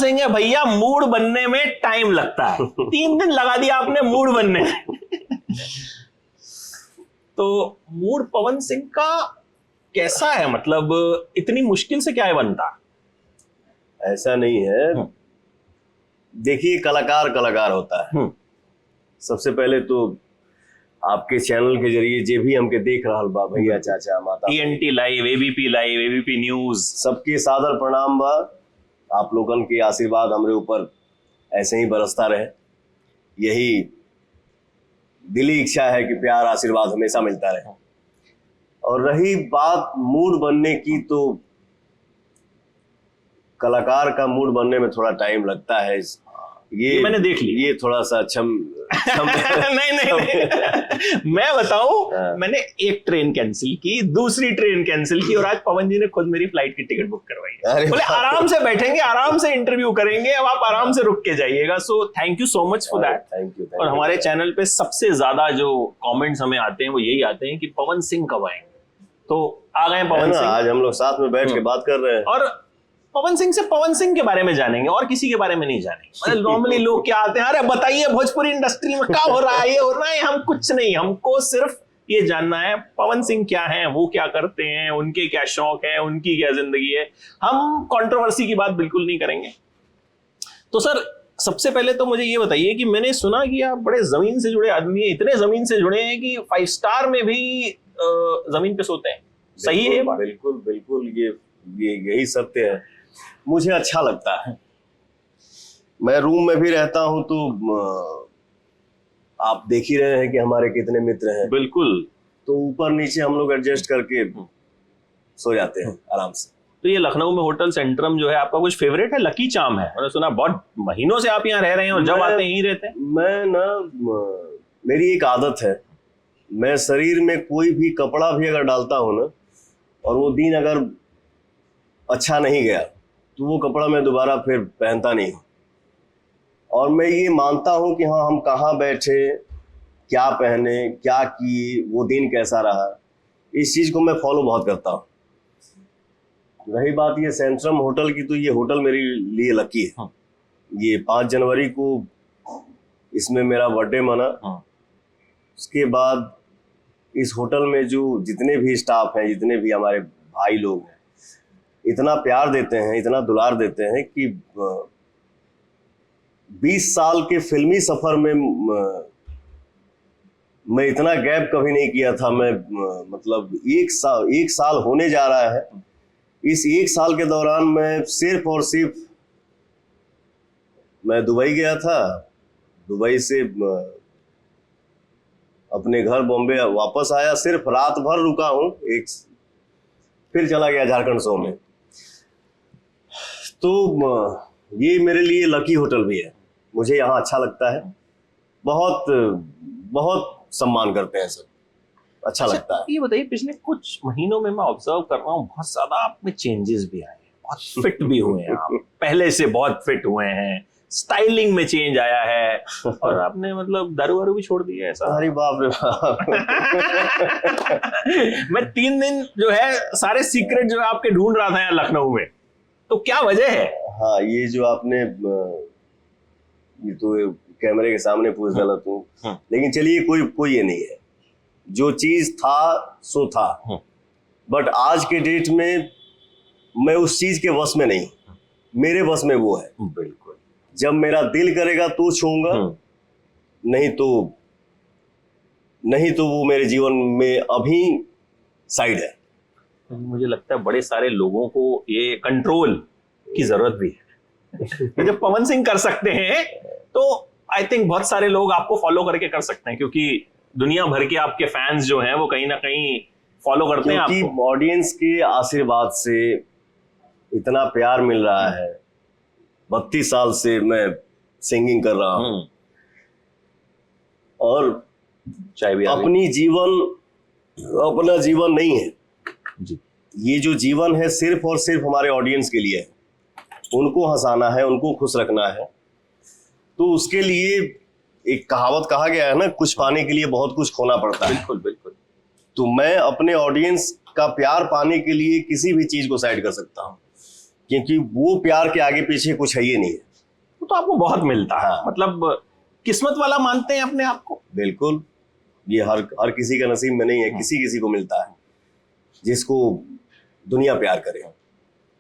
सिंह है भैया, मूड बनने में टाइम लगता है। 3 दिन लगा दिया आपने मूड बनने में। तो मूड पवन सिंह का कैसा है, मतलब इतनी मुश्किल से क्या है बनता? ऐसा नहीं है, देखिए कलाकार कलाकार होता है। सबसे पहले तो आपके चैनल के जरिए जे भी हमके देख रहा बा, भैया चाचा माता, TNT लाइव, ABP न्यूज, सबके सादर प्रणाम बा। आप लोगन के आशीर्वाद हमरे ऊपर ऐसे ही बरसता रहे, यही दिली इच्छा है कि प्यार आशीर्वाद हमेशा मिलता रहे। और रही बात मूड बनने की, तो कलाकार का मूड बनने में थोड़ा टाइम लगता है। ये मैंने देख लिया। ये थोड़ा सा नहीं। मैं बताऊं, मैंने एक ट्रेन कैंसिल की, दूसरी ट्रेन कैंसिल की, और आज पवन जी ने खुद मेरी फ्लाइट की टिकट बुक करवाई। बोले आराम से बैठेंगे, आराम से इंटरव्यू करेंगे, अब आप आराम से रुक के जाइएगा। So thank you so much for that. Thank you. और हमारे चैनल पे सबसे ज्यादा जो कमेंट्स हमें आते हैं वो यही आते हैं कि पवन सिंह कब आएंगे। तो आ गए पवन सिंह, आज हम लोग साथ में बैठ के बात कर रहे हैं। और पवन सिंह के बारे में जानेंगे, और किसी के बारे में नहीं जानेंगे। नॉर्मली लोग क्या आते हैं, अरे बताइए भोजपुरी इंडस्ट्री में क्या हो रहा है, ये हो रहा है। हम कुछ नहीं, हमको सिर्फ ये जानना है पवन सिंह क्या है, वो क्या करते हैं, उनके क्या शौक है, उनकी क्या जिंदगी है। हम कंट्रोवर्सी की बात बिल्कुल नहीं करेंगे। तो सर, सबसे पहले तो मुझे ये बताइए कि मैंने सुना कि आप बड़े जमीन से जुड़े आदमी हैं, इतने जमीन से जुड़े हैं कि 5 स्टार में भी जमीन पे सोते हैं। सही है ये बात? बिल्कुल बिल्कुल, ये यही सत्य है। मुझे अच्छा लगता है। मैं रूम में भी रहता हूं तो आप देख ही रहे हैं कि हमारे कितने मित्र हैं। बिल्कुल। तो ऊपर नीचे हम लोग एडजस्ट करके सो जाते हैं आराम से। तो ये लखनऊ में होटल सेंट्रम जो है, आपका कुछ फेवरेट है? लकी चार्म है, मैंने सुना बहुत महीनों से आप यहाँ रह रहे हैं और जब आते हैं यहीं रहते हैं। मैं ना, मेरी एक आदत है, मैं शरीर में कोई भी कपड़ा भी अगर डालता हूं ना, और वो दिन अगर अच्छा नहीं गया, तो वो कपड़ा मैं दोबारा फिर पहनता नहीं हूँ। और मैं ये मानता हूँ कि हाँ, हम कहाँ बैठे, क्या पहने, क्या किए, वो दिन कैसा रहा, इस चीज़ को मैं फॉलो बहुत करता हूँ। रही बात ये सेंट्रम होटल की, तो ये होटल मेरे लिए लकी है। ये 5 जनवरी को इसमें मेरा बर्थडे मना। उसके बाद इस होटल में जो जितने भी स्टाफ हैं, जितने भी हमारे भाई लोग हैं, इतना प्यार देते हैं, इतना दुलार देते हैं कि 20 साल के फिल्मी सफर में मैं इतना गैप कभी नहीं किया था। मैं मतलब 1 साल होने जा रहा है। इस 1 साल के दौरान मैं सिर्फ और सिर्फ मैं दुबई गया था, दुबई से अपने घर बॉम्बे वापस आया, सिर्फ रात भर रुका हूँ, फिर चला गया झारखंड शो में। तो ये मेरे लिए लकी होटल भी है। मुझे यहाँ अच्छा लगता है, बहुत बहुत सम्मान करते हैं सब, अच्छा लगता है। ये बताइए, पिछले कुछ महीनों में मैं ऑब्जर्व कर रहा हूँ, बहुत ज्यादा आप में चेंजेस भी आए हैं, बहुत फिट भी हुए हैं आप, पहले से बहुत फिट हुए हैं, स्टाइलिंग में चेंज आया है, और आपने मतलब दारू वारू भी छोड़ दिया है ऐसा? अरे बाप रे बाप। मैं 3 दिन जो है सारे सीक्रेट जो है आपके ढूंढ रहा था यहाँ लखनऊ में, तो क्या वजह है? हाँ, ये जो आपने ये तो कैमरे के सामने पूछ डाला तू, लेकिन चलिए कोई ये नहीं है, जो चीज था सो था। बट आज के डेट में मैं उस चीज के वश में नहीं, मेरे वश में वो है। बिल्कुल, जब मेरा दिल करेगा तो छूऊंगा, नहीं तो वो मेरे जीवन में अभी साइड है। मुझे लगता है बड़े सारे लोगों को ये कंट्रोल की जरूरत भी है। जब पवन सिंह कर सकते हैं तो आई थिंक बहुत सारे लोग आपको फॉलो करके कर सकते हैं, क्योंकि दुनिया भर के आपके फैंस जो हैं वो कहीं ना कहीं फॉलो करते हैं आपको। क्योंकि ऑडियंस के आशीर्वाद से इतना प्यार मिल रहा है। 32 साल से मैं सिंगिंग कर रहा हूँ, और चाहे भी अपना जीवन नहीं है जी। ये जो जीवन है सिर्फ और सिर्फ हमारे ऑडियंस के लिए है। उनको हंसाना है, उनको खुश रखना है। तो उसके लिए एक कहावत कहा गया है ना, कुछ पाने के लिए बहुत कुछ खोना पड़ता है। बिल्कुल बिल्कुल। तो मैं अपने ऑडियंस का प्यार पाने के लिए किसी भी चीज को साइड कर सकता हूँ, क्योंकि वो प्यार के आगे पीछे कुछ है ही नहीं है। वो तो आपको बहुत मिलता है, हाँ। मतलब किस्मत वाला मानते हैं अपने आप को? बिल्कुल, ये हर किसी का नसीब में नहीं है, किसी किसी को मिलता है जिसको दुनिया प्यार करे।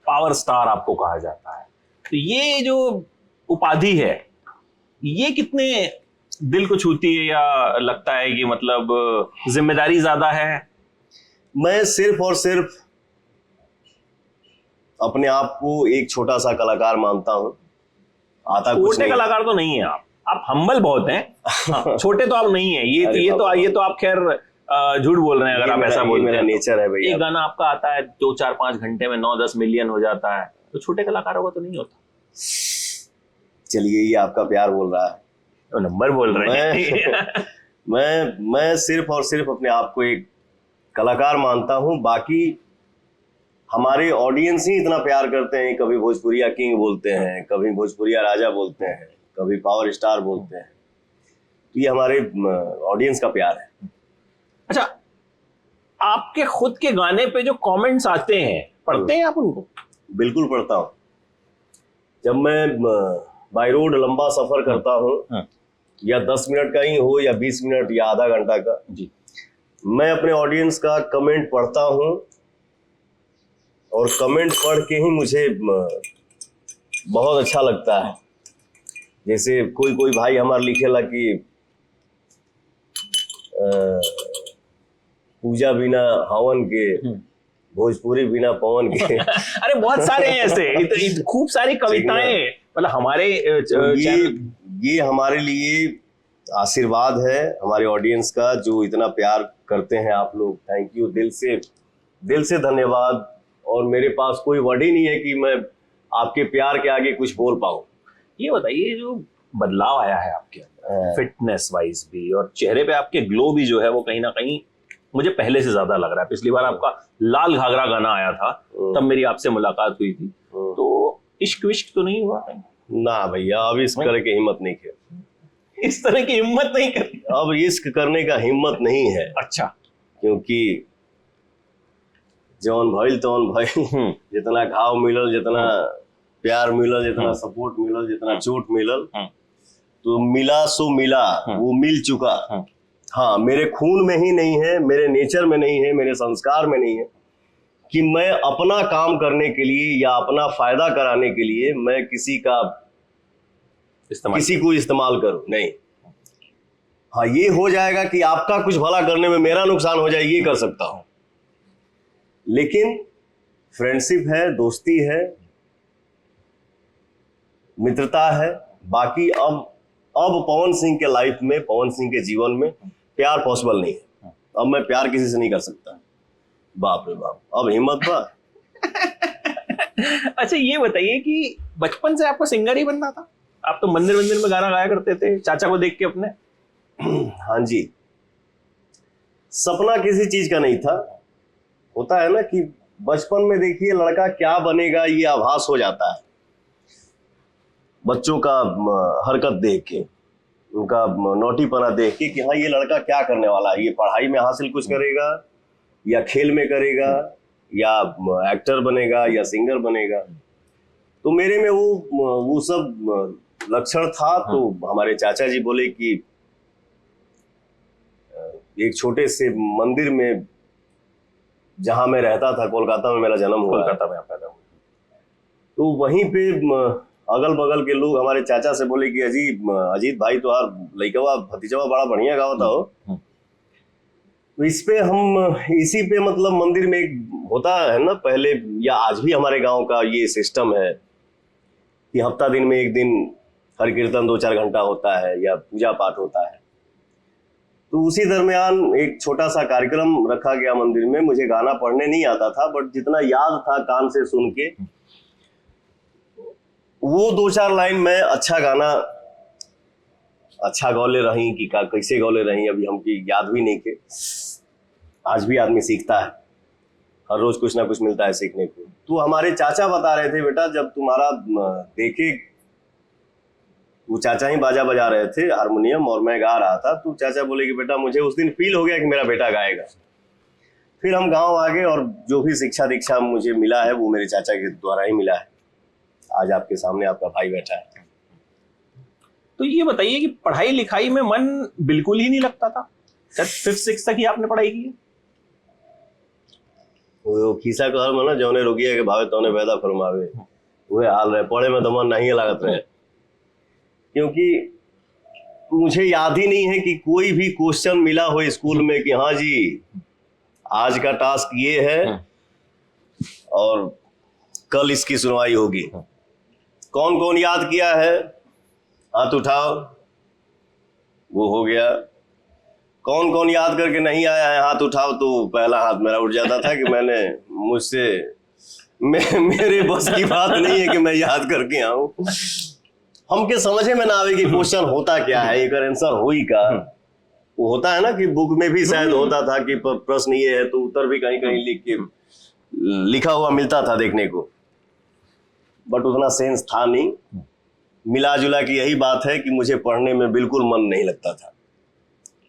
पावर स्टार आपको कहा जाता है, तो ये जो उपाधि है ये कितने दिल को छूती है, या लगता है कि मतलब जिम्मेदारी ज्यादा है? मैं सिर्फ और सिर्फ अपने आप को एक छोटा सा कलाकार मानता हूँ। आता कुछ छोटे नहीं। कलाकार तो नहीं है आप हम्बल बहुत हैं। हाँ, छोटे तो आप नहीं है, ये तो आप खैर झूठ बोल रहे हैं अगर आप ऐसा बोलते मेरा हैं। नेचर है भैया। एक गाना आपका आता है 2-4-5 घंटे में 9-10 मिलियन हो जाता है, तो छोटे कलाकारों का तो नहीं होता। चलिए, ये आपका प्यार बोल रहा है, तो नंबर बोल रहे हैं। मैं सिर्फ और सिर्फ अपने आप को एक कलाकार मानता हूँ। बाकी हमारे ऑडियंस ही इतना प्यार करते हैं, कभी भोजपुरिया किंग बोलते हैं, कभी भोजपुरिया राजा बोलते हैं, कभी पावर स्टार बोलते हैं। तो ये हमारे ऑडियंस का प्यार है। अच्छा, आपके खुद के गाने पे जो कमेंट्स आते हैं, पढ़ते हैं आप उनको? बिल्कुल पढ़ता हूँ। जब मैं बाय रोड लंबा सफर करता हूँ, या 10 मिनट का ही हो या 20 मिनट या आधा घंटा का जी, मैं अपने ऑडियंस का कमेंट पढ़ता हूँ, और कमेंट पढ़ के ही मुझे बहुत अच्छा लगता है। जैसे कोई भाई हमारा लिखेला कि पूजा बिना हवन के, भोजपुरी बिना पवन के। अरे बहुत सारे हैं ऐसे, खूब सारी कविताएं, मतलब हमारे ये हमारे लिए आशीर्वाद है हमारे ऑडियंस का, जो इतना प्यार करते हैं आप लोग। थैंक यू, दिल से धन्यवाद। और मेरे पास कोई वर्ड ही नहीं है कि मैं आपके प्यार के आगे कुछ बोल पाऊं। ये बताइए, जो बदलाव आया है आपके अंदर फिटनेस वाइज भी, और चेहरे पे आपके ग्लो भी जो है वो कहीं ना कहीं मुझे पहले से ज्यादा लग रहा है। पिछली बार आपका लाल घाघरा गाना आया था, तब मेरी आपसे मुलाकात हुई थी, तो इश्क विश्क तो नहीं हुआ? ना भैया, अब इश्क करने की हिम्मत नहीं है। इस तरह की हिम्मत नहीं करती अब इश्क करने का हिम्मत नहीं है। अच्छा, क्योंकि जौन भइल तौन भइल, जितना घाव मिलल, जितना प्यार मिलल, जितना सपोर्ट मिलल, जितना चोट मिलल, तो मिला सो मिला, वो मिल चुका। हाँ, मेरे खून में ही नहीं है, मेरे नेचर में नहीं है, मेरे संस्कार में नहीं है कि मैं अपना काम करने के लिए या अपना फायदा कराने के लिए मैं किसी को इस्तेमाल करूं। नहीं, हाँ, ये हो जाएगा कि आपका कुछ भला करने में मेरा नुकसान हो जाए, ये कर सकता हूं। लेकिन फ्रेंडशिप है, दोस्ती है, मित्रता है। बाकी अब पवन सिंह के लाइफ में, पवन सिंह के जीवन में प्यार पॉसिबल नहीं है। अब मैं प्यार किसी से नहीं कर सकता। बाप रे बाप, अब हिम्मत बा। अच्छा, ये बताइए कि बचपन से आपको सिंगर ही बनना था? आप तो मंदिर में गाना गाया करते थे चाचा को देख के अपने। हाँ जी, सपना किसी चीज का नहीं था। होता है ना कि बचपन में देखिए लड़का क्या बनेगा ये आभास हो जाता है, बच्चों का हरकत देख के, उनका नौटीपना देख के कि हाँ ये लड़का क्या करने वाला है, ये पढ़ाई में हासिल कुछ करेगा या खेल में करेगा या एक्टर बनेगा या सिंगर बनेगा। तो मेरे में वो सब लक्षण था। तो हमारे चाचा जी बोले कि एक छोटे से मंदिर में, जहां मैं रहता था, कोलकाता में मेरा जन्म हुआ, कोलकाता में आप पैदा हुए, तो वहीं पे अगल बगल के लोग हमारे चाचा से बोले कि अजीत भाई तो यार लइकवा भतीजवा बड़ा बढ़िया गावता हो। तो इसी पे मतलब मंदिर में एक होता है ना पहले, या आज भी हमारे गांव का ये सिस्टम है कि हफ्ता दिन में एक दिन हर कीर्तन 2-4 घंटा होता है या पूजा पाठ होता है। तो उसी दरमियान एक छोटा सा कार्यक्रम रखा गया मंदिर में। मुझे गाना पढ़ने नहीं आता था, बट जितना याद था कान से सुन के, वो 2-4 लाइन में अच्छा गौले रही कि कैसे गौले रही अभी हमकी याद भी नहीं के। आज भी आदमी सीखता है, हर रोज कुछ ना कुछ मिलता है सीखने को। तो हमारे चाचा बता रहे थे, बेटा जब तुम्हारा देखे, वो चाचा ही बाजा बजा रहे थे हारमोनियम और मैं गा रहा था, तो चाचा बोले कि बेटा मुझे उस दिन फील हो गया कि मेरा बेटा गाएगा। फिर हम गांव आ गए और जो भी शिक्षा दीक्षा मुझे मिला है वो मेरे चाचा के द्वारा ही मिला है। आज आपके सामने आपका भाई बैठा है। तो ये बताइए कि पढ़ाई लिखाई में मन बिल्कुल ही नहीं लगता था? शायद 5th 6th तक ही आपने पढ़ाई की है। वो खीसा कहल में ना जौने रोगिया के भावे तौने पैदा फरमावे, वह हाल रहे, पढ़े में तो मन नहीं लागत रहे। क्योंकि मुझे याद ही नहीं है कि कोई भी क्वेश्चन मिला हो स्कूल में कि हाँ जी आज का टास्क ये है और कल इसकी सुनवाई होगी। कौन कौन याद किया है हाथ उठाओ, वो हो गया। कौन कौन याद करके नहीं आया है हाथ उठाओ, तो पहला हाथ मेरा उठ जाता था कि मेरे बस की बात नहीं है कि मैं याद करके आऊं। हमके समझे में ना आवे कि क्वेश्चन होता क्या है, एक आंसर हुई का। वो होता है ना कि बुक में भी शायद होता था कि प्रश्न ये है, तो उत्तर भी कहीं कहीं लिखा हुआ मिलता था देखने को, बट उतना सेंस था नहीं। मिला जुला की यही बात है कि मुझे पढ़ने में बिल्कुल मन नहीं लगता था,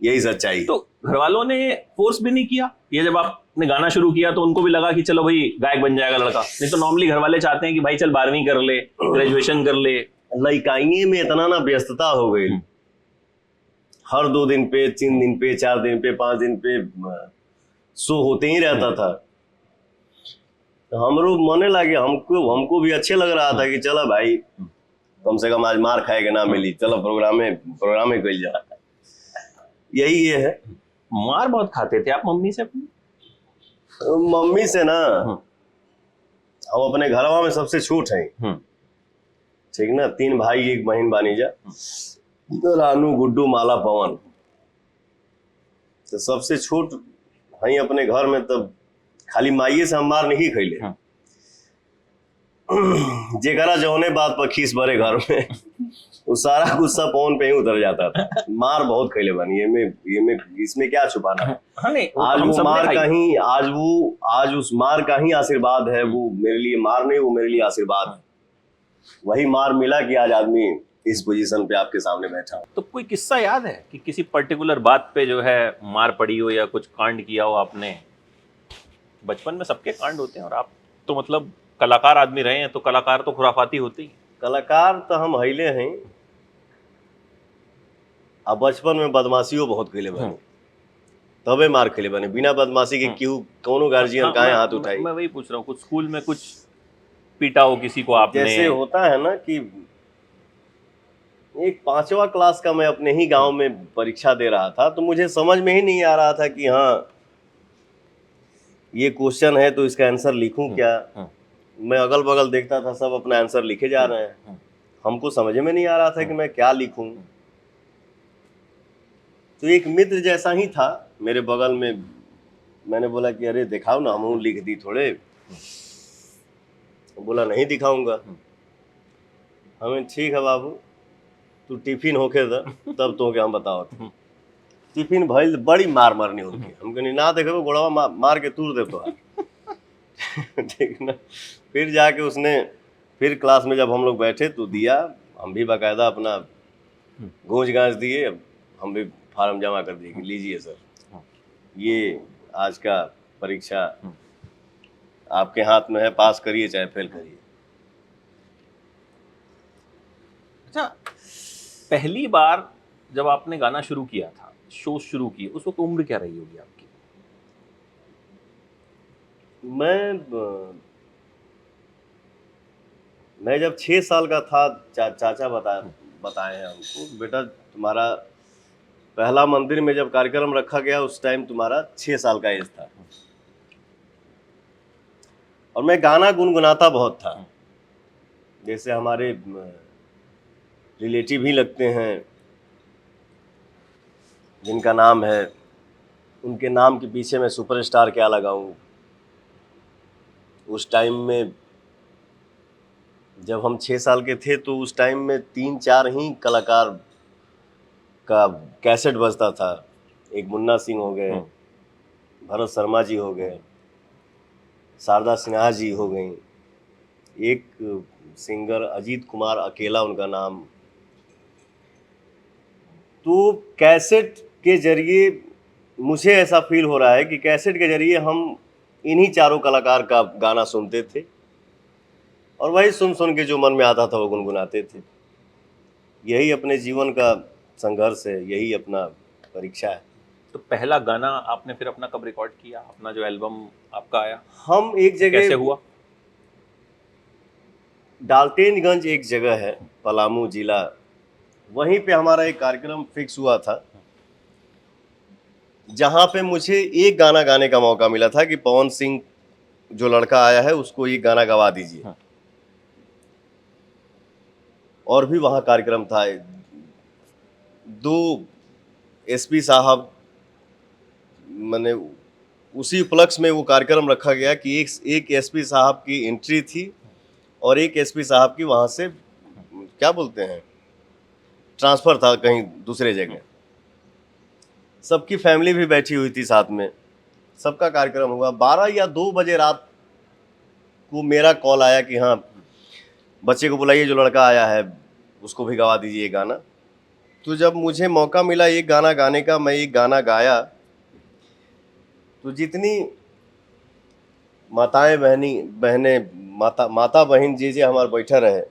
यही सच्चाई। तो घर वालों ने फोर्स भी नहीं किया? ये जब आपने गाना शुरू किया तो उनको भी लगा कि चलो भाई गायक बन जाएगा लड़का? नहीं तो नॉर्मली घर वाले चाहते हैं कि भाई चल 12वीं कर ले, ग्रेजुएशन कर ले। लइकाइये में इतना ना व्यस्तता हो गई, हर 2 दिन पे, 3 दिन पे, 4 दिन पे, 5 दिन पे शो होते ही रहता था। हमरो मने लगे, हमको भी अच्छे लग रहा था कि चला भाई कम से कम आज मार खाए के ना मिली, चलो प्रोग्रामे कइल जा। यही ये है। मार बहुत खाते थे आप मम्मी से अपनी? मम्मी से ना, हम अपने घरवा में सबसे छोट हैं, ठीक ना। 3 भाई 1 बहन बानी जा, रानू गुड्डू माला पवन। तो सबसे छोट हैं अपने घर में, तब खाली माइये से हम मार नहीं खैले। जेकरा जौने बात पर खीस भरे घर में वो सारा गुस्सा पवन पे ही उतर जाता था। मार बहुत खैले बनी, ये इसमें क्या छुपाना है। आज वो मार का ही, आज उस मार का ही आशीर्वाद है। वो मेरे लिए मार नहीं, वो मेरे लिए आशीर्वाद है। वही मार मिला कि आज आदमी इस पोजीशन पे आपके सामने बैठा हो। तो कोई किस्सा याद है कि किसी पर्टिकुलर बात पे जो है मार पड़ी हो या कुछ कांड किया हो आपने? बचपन में सबके कांड होते हैं, और आप तो मतलब कलाकार आदमी रहे हैं, तो कलाकार तो खुराफाती होते ही। कलाकार तो हम हईले हैं, अब बचपन में बदमाशियों बहुत खेले बने, तबे मार खेले बने। बिना बदमाशी के क्यों कोनो गार्जियन काहे हाथ उठाई? मैं वही पूछ रहा हूँ, कुछ स्कूल में कुछ पीटा हो किसी को आपने? जैसे होता है ना कि एक 5वां क्लास का मैं अपने ही गांव में परीक्षा दे रहा था, तो मुझे समझ में ही नहीं आ रहा था कि हाँ ये क्वेश्चन है तो इसका आंसर लिखूं क्या। मैं अगल बगल देखता था, सब अपना आंसर लिखे जा रहे हैं, हमको समझ में नहीं आ रहा था कि मैं क्या लिखूं। तो एक मित्र जैसा ही था मेरे बगल में, मैंने बोला कि अरे दिखाओ ना, हम लिख दी थोड़े। बोला नहीं दिखाऊंगा। हमें ठीक है बाबू, तू टिफिन होके था तब तो हम बताओ। टिफिन भइल, बड़ी मार मारनी होती। हम कहनी ना देखे गोड़वा मार के तूर दे तो ठीक ना। फिर जाके उसने, फिर क्लास में जब हम लोग बैठे तो दिया, हम भी बाकायदा अपना गूंज गांज दिए, हम भी फार्म जमा कर दिए कि लीजिए सर, ये आज का परीक्षा आपके हाथ में है, पास करिए चाहे फेल करिए। अच्छा, पहली बार जब आपने गाना शुरू किया था, शो शुरू किए, उस वक्त उम्र क्या रही होगी आपकी? मैं जब 6 साल का था, चाचा बताए हैं हमको, बेटा तुम्हारा पहला मंदिर में जब कार्यक्रम रखा गया उस टाइम तुम्हारा 6 साल का एज था। और मैं गाना गुनगुनाता बहुत था। जैसे हमारे रिलेटिव ही लगते हैं जिनका नाम है, उनके नाम के पीछे मैं सुपरस्टार क्या लगाऊं। उस टाइम में जब हम 6 साल के थे तो उस टाइम में 3-4 ही कलाकार का कैसेट बजता था। एक मुन्ना सिंह हो गए, भरत शर्मा जी हो गए, शारदा सिन्हा जी हो गई, एक सिंगर अजीत कुमार अकेला उनका नाम। तो कैसेट के जरिए मुझे ऐसा फील हो रहा है कि कैसेट के जरिए हम इन्हीं चारों कलाकार का गाना सुनते थे और वही सुन सुन के जो मन में आता था वो गुनगुनाते थे। यही अपने जीवन का संघर्ष है, यही अपना परीक्षा है। तो पहला गाना आपने फिर अपना कब रिकॉर्ड किया, अपना जो एल्बम आपका आया, हम एक कैसे जगह, हुआ? डाल्टेनगंज एक जगह है, पलामू जिला, वहीं पे हमारा एक कार्यक्रम फिक्स हुआ था, जहां पे मुझे एक गाना गाने का मौका मिला था कि पवन सिंह जो लड़का आया है उसको ये गाना गवा दीजिए। हाँ। और भी वहां कार्यक्रम था, 2 एसपी साहब, मैंने उसी उपलक्ष्य में वो कार्यक्रम रखा गया कि एक एसपी साहब की एंट्री थी और एक एसपी साहब की वहां से क्या बोलते हैं ट्रांसफर था कहीं दूसरे जगह। सबकी फैमिली भी बैठी हुई थी साथ में, सबका कार्यक्रम हुआ। 12 या 2 बजे रात को मेरा कॉल आया कि हाँ बच्चे को बुलाइए, जो लड़का आया है उसको भी गवा दीजिए गाना। तो जब मुझे मौका मिला एक गाना गाने का, मैं एक गाना गाया, तो जितनी माताएं माता बहन जी हमारे बैठे रहे,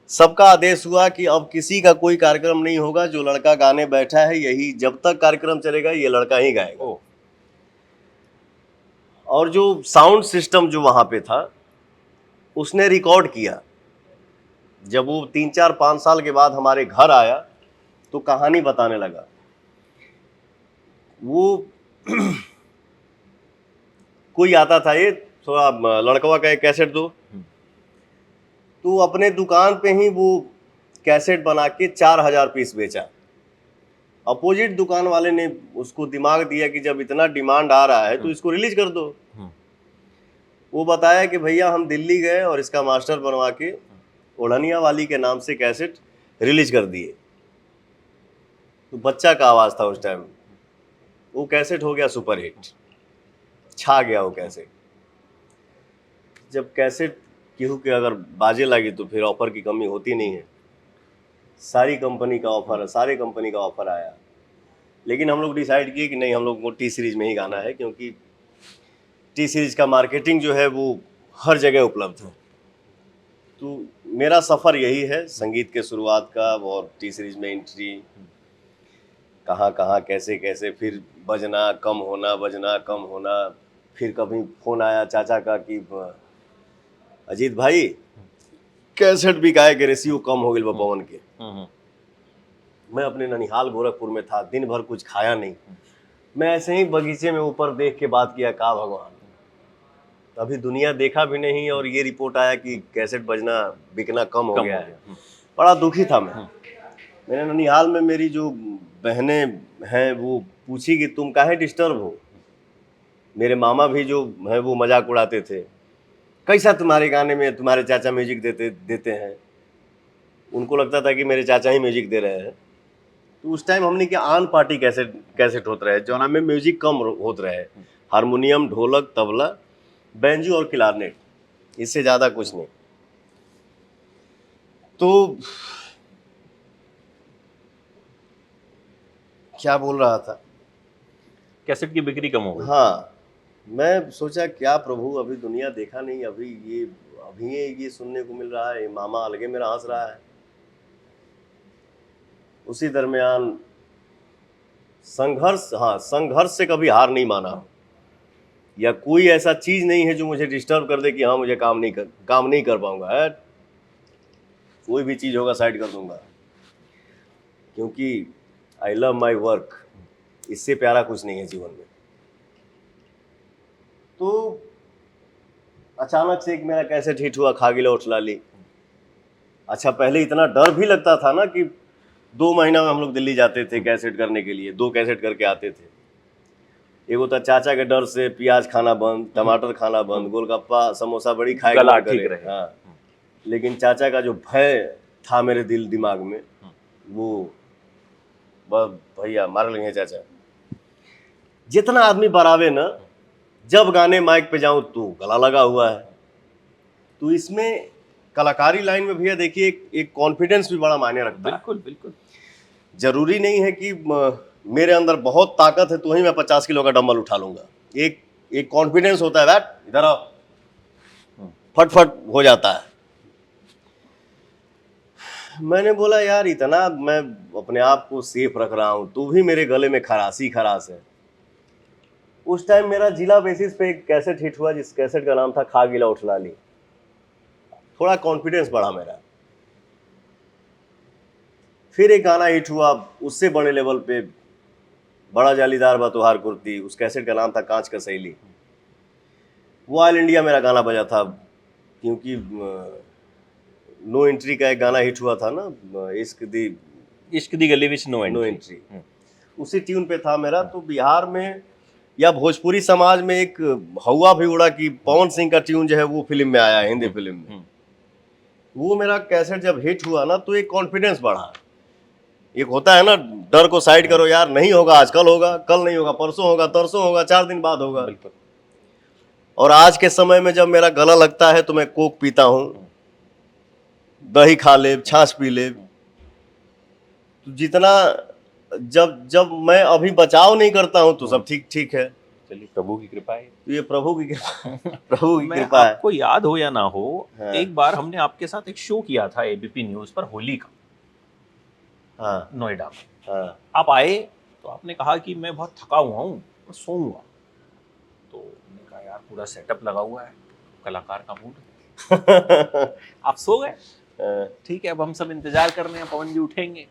सबका आदेश हुआ कि अब किसी का कोई कार्यक्रम नहीं होगा, जो लड़का गाने बैठा है यही, जब तक कार्यक्रम चलेगा ये लड़का ही गाएगा। और जो साउंड सिस्टम जो वहां पे था उसने रिकॉर्ड किया। जब वो 3-4-5 साल के बाद हमारे घर आया तो कहानी बताने लगा। वो कोई आता था, ये थोड़ा लड़कवा का एक कैसेट दो, तो अपने दुकान पे ही वो कैसेट बना के 4000 पीस बेचा। अपोजिट दुकान वाले ने उसको दिमाग दिया कि जब इतना डिमांड आ रहा है तो इसको रिलीज कर दो। वो बताया कि भैया हम दिल्ली गए और इसका मास्टर बनवा के ओढ़निया वाली के नाम से कैसेट रिलीज कर दिए। तो बच्चा का आवाज़ था उस टाइम, वो कैसेट हो गया सुपर हिट, छा गया वो कैसेट। जब कैसेट केहू के अगर बाजे लगी तो फिर ऑफर की कमी होती नहीं है। सारी कंपनी का ऑफर है, सारे कंपनी का ऑफर आया, लेकिन हम लोग डिसाइड किए कि नहीं, हम लोग को टी सीरीज में ही गाना है, क्योंकि टी सीरीज का मार्केटिंग जो है वो हर जगह उपलब्ध है। तो मेरा सफ़र यही है संगीत के शुरुआत का, और टी सीरीज में एंट्री, कहाँ कहाँ कैसे कैसे, फिर बजना कम होना, फिर कभी फ़ोन आया चाचा का कि अजीत भाई कैसेट भी गाए के रेशियो कम हो गई पवन के। मैं अपने ननिहाल गोरखपुर में था, दिन भर कुछ खाया नहीं, मैं ऐसे ही बगीचे में ऊपर देख के बात किया, का भगवान अभी दुनिया देखा भी नहीं और ये रिपोर्ट आया कि कैसेट बजना बिकना कम हो गया है। बड़ा दुखी था मैं। मेरे ननिहाल में मेरी जो बहनें हैं वो पूछी कि तुम काहे डिस्टर्ब हो। मेरे मामा भी जो है वो मजाक उड़ाते थे, कैसा तुम्हारे गाने में तुम्हारे चाचा म्यूजिक देते हैं। उनको लगता था कि मेरे चाचा ही म्यूजिक दे रहे हैं। तो उस टाइम हमने क्या आन पार्टी कैसेट होते रहे, जो में म्यूजिक कम होते रहे, हारमोनियम, ढोलक, तबला, बैंजो और क्लारनेट, इससे ज़्यादा कुछ नहीं। तो क्या बोल रहा था, कैसेट की बिक्री कम हो गई। हाँ, मैं सोचा क्या प्रभु, अभी दुनिया देखा नहीं, अभी ये सुनने को मिल रहा है, मामा अलगे मेरा हंस रहा है। उसी दरमियान संघर्ष से कभी हार नहीं माना, या कोई ऐसा चीज नहीं है जो मुझे डिस्टर्ब कर दे कि हाँ मुझे काम नहीं कर पाऊंगा। कोई भी चीज होगा साइड कर दूंगा, क्योंकि आई लव माई वर्क, इससे प्यारा कुछ नहीं है जीवन में। तो अचानक से एक मेरा कैसेट हिट हुआ, खागिला उठलाली। अच्छा, पहले इतना डर भी लगता था ना कि 2 महीना में हम लोग दिल्ली जाते थे कैसेट करने के लिए, 2 कैसेट करके आते थे। एगो तो चाचा के डर से प्याज खाना बंद, टमाटर खाना बंद, गोलगप्पा समोसा बड़ी खाए गला ठीक रहे। हाँ, लेकिन चाचा का जो भय था मेरे दिमाग में, वो भैया मार लेंगे चाचा। जितना आदमी बरावे ना, जब गाने माइक पे जाऊं तो गला लगा हुआ है। तो इसमें कलाकारी लाइन में भैया देखिए एक कॉन्फिडेंस भी बड़ा मायने रखता है। बिल्कुल बिल्कुल। जरूरी नहीं है कि मेरे अंदर बहुत ताकत है तो ही मैं 50 किलो का डंबल उठा लूंगा। एक कॉन्फिडेंस होता है, बैठ इधर आओ, फटफट हो जाता है। मैंने बोला यार इतना मैं अपने आप को सेफ रख रहा हूँ, तू भी मेरे गले में खरासी खरास है। उस टाइम मेरा जिला बेसिस पे एक कैसेट हिट हुआ, जिस कैसेट का नाम था खा गिला उठला ली। थोड़ा कॉन्फिडेंस बढ़ा मेरा। फिर एक गाना हिट हुआ उससे बड़े लेवल पे, बड़ा जालीदार बा तुहार कुर्ती, उस कैसेट का नाम था कांच का सहेली। वो ऑल इंडिया मेरा गाना बजा था, क्योंकि नो एंट्री का एक गाना हिट हुआ था ना, इश्क दी गली विच नो नो एंट्री, उसी ट्यून पे था मेरा। तो बिहार में या भोजपुरी समाज में एक हवा भी उड़ा कि पवन सिंह का ट्यून जो है वो फिल्म में आया, हिंदी फिल्म में। वो मेरा कैसेट जब हिट हुआ ना, तो एक कॉन्फिडेंस बढ़ा। एक होता है ना, डर को साइड करो यार, नहीं होगा आज, कल होगा, कल नहीं होगा, परसों होगा, तरसों होगा, 4 दिन बाद होगा। और आज के समय में जब मेरा गला लगता है तो मैं कोक पीता हूँ, दही खा ले, छाछ पी ले। तो जितना जब जब मैं अभी बचाव नहीं करता हूँ तो सब ठीक ठीक है। चलिए, प्रभु की कृपा है। तो ये प्रभु की कृपा, प्रभु की मैं कृपा है। आपको याद हो या ना हो, हाँ। एक बार हमने आपके साथ एक शो किया था एबीपी न्यूज पर, होली का, हाँ नोएडा में। हाँ आप आए तो आपने कहा कि मैं बहुत थका हुआ हूँ, मैं सोऊंगा। तो मैंने कहा यार पूरा सेटअप लगा हुआ है, कलाकार का मूड। आप सो गए। ठीक है, अब हम सब इंतजार कर रहे हैं पवन जी उठेंगे।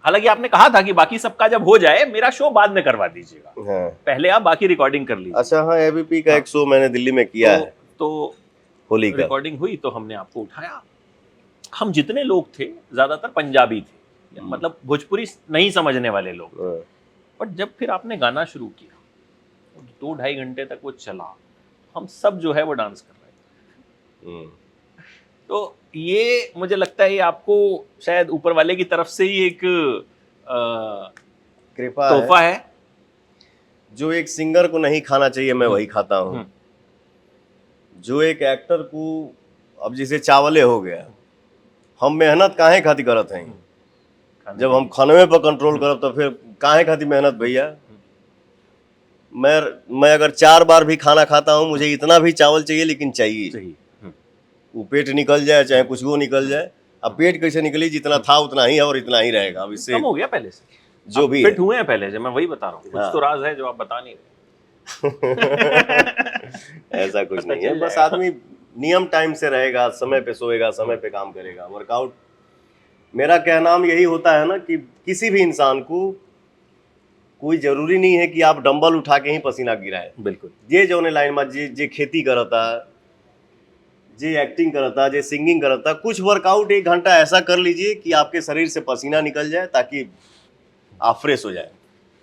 हालांकि आपने कहा था कि बाकी सबका जब हो जाए मेरा शो बाद में करवा दीजिएगा, हाँ। पहले आप बाकी रिकॉर्डिंग कर लीजिए। अच्छा, हाँ, एबीपी का एक शो मैंने दिल्ली में किया है, तो होली का। रिकॉर्डिंग हुई तो हमने आपको उठाया। हम जितने लोग थे ज्यादातर पंजाबी थे, मतलब भोजपुरी नहीं समझने वाले लोग। बट जब फिर आपने गाना शुरू किया, 2-2.5 घंटे तक वो चला, हम सब जो है वो डांस कर रहे थे। तो ये मुझे लगता है ये आपको शायद ऊपर वाले की तरफ से ही एक कृपा तोहफा है। जो एक सिंगर को नहीं खाना चाहिए मैं वही खाता हूँ। जो एक एक्टर को, अब जैसे चावले हो गया, हम मेहनत काहे खातिर करत हैं? जब हम खानवे पर कंट्रोल करब तो फिर काहे खातिर मेहनत भैया? मैं अगर 4 बार भी खाना खाता हूँ, मुझे इतना भी चावल चाहिए, लेकिन चाहिए। वो पेट निकल जाए चाहे कुछ वो निकल जाए। अब पेट कैसे निकली? जितना था उतना ही है और इतना ही रहेगा। अब इससे कम हो गया पहले से, जो भी फिट हुए हैं पहले से, मैं वही बता रहा हूँ। कुछ तो राज है जो आप बता नहीं रहे। ऐसा कुछ नहीं है, बस आदमी नियम टाइम से रहेगा, समय पे सोएगा, समय पे काम करेगा, वर्कआउट। मेरा कहना यही होता है ना कि किसी भी इंसान को कोई जरूरी नहीं है कि आप डंबल उठा के ही पसीना गिराए। बिल्कुल। जे जौने लाइन में जे खेती करता, जे एक्टिंग करता, जे सिंगिंग करता, कुछ वर्कआउट 1 घंटा ऐसा कर लीजिए कि आपके शरीर से पसीना निकल जाए, ताकि आप फ्रेश हो जाए।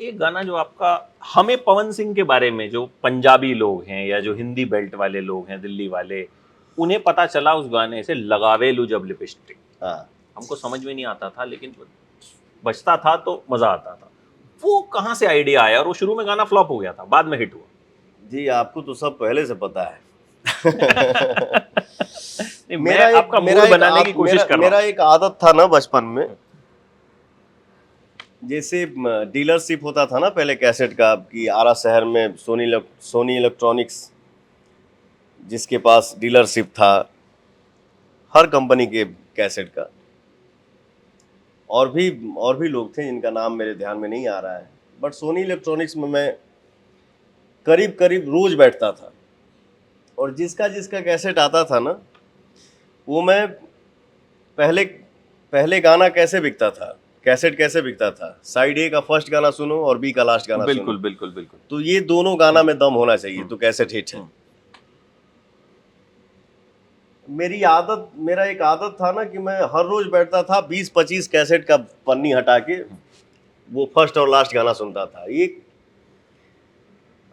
एक गाना जो आपका, हमें पवन सिंह के बारे में, जो पंजाबी लोग हैं या जो हिंदी बेल्ट वाले लोग हैं, दिल्ली वाले, उन्हें पता चला उस गाने से, लगावे लू जब लिपस्टिक। हाँ, हमको समझ में नहीं आता था, लेकिन बजता था तो मजा आता था। वो कहाँ से आइडिया आया? और वो शुरू में गाना फ्लॉप हो गया था, बाद में हिट हुआ। जी, आपको तो सब पहले से पता है। मैं आपका मूड बनाने की कोशिश कर रहा हूं। मेरा एक आदत था ना बचपन में, जैसे डीलरशिप होता था ना पहले कैसेट का, कि आरा शहर में सोनी इलेक्ट्रॉनिक्स जिसके पास डीलरशिप था हर कंपनी के कैसेट का, और भी लोग थे जिनका नाम मेरे ध्यान में नहीं आ रहा है, बट सोनी इलेक्ट्रॉनिक्स में मैं करीब करीब रोज बैठता था। और जिसका कैसेट आता था ना, वो मैं पहले गाना कैसे बिकता था, कैसेट कैसे बिकता था, साइड ए का फर्स्ट गाना सुनो और बी का लास्ट गाना बिल्कुल, सुनो। बिल्कुल बिल्कुल। तो ये दोनों गाना में दम होना चाहिए तो कैसेट हिट है। मेरा एक आदत था ना कि मैं हर रोज बैठता था, 20-25 कैसेट का पन्नी हटा के वो फर्स्ट और लास्ट गाना सुनता था। एक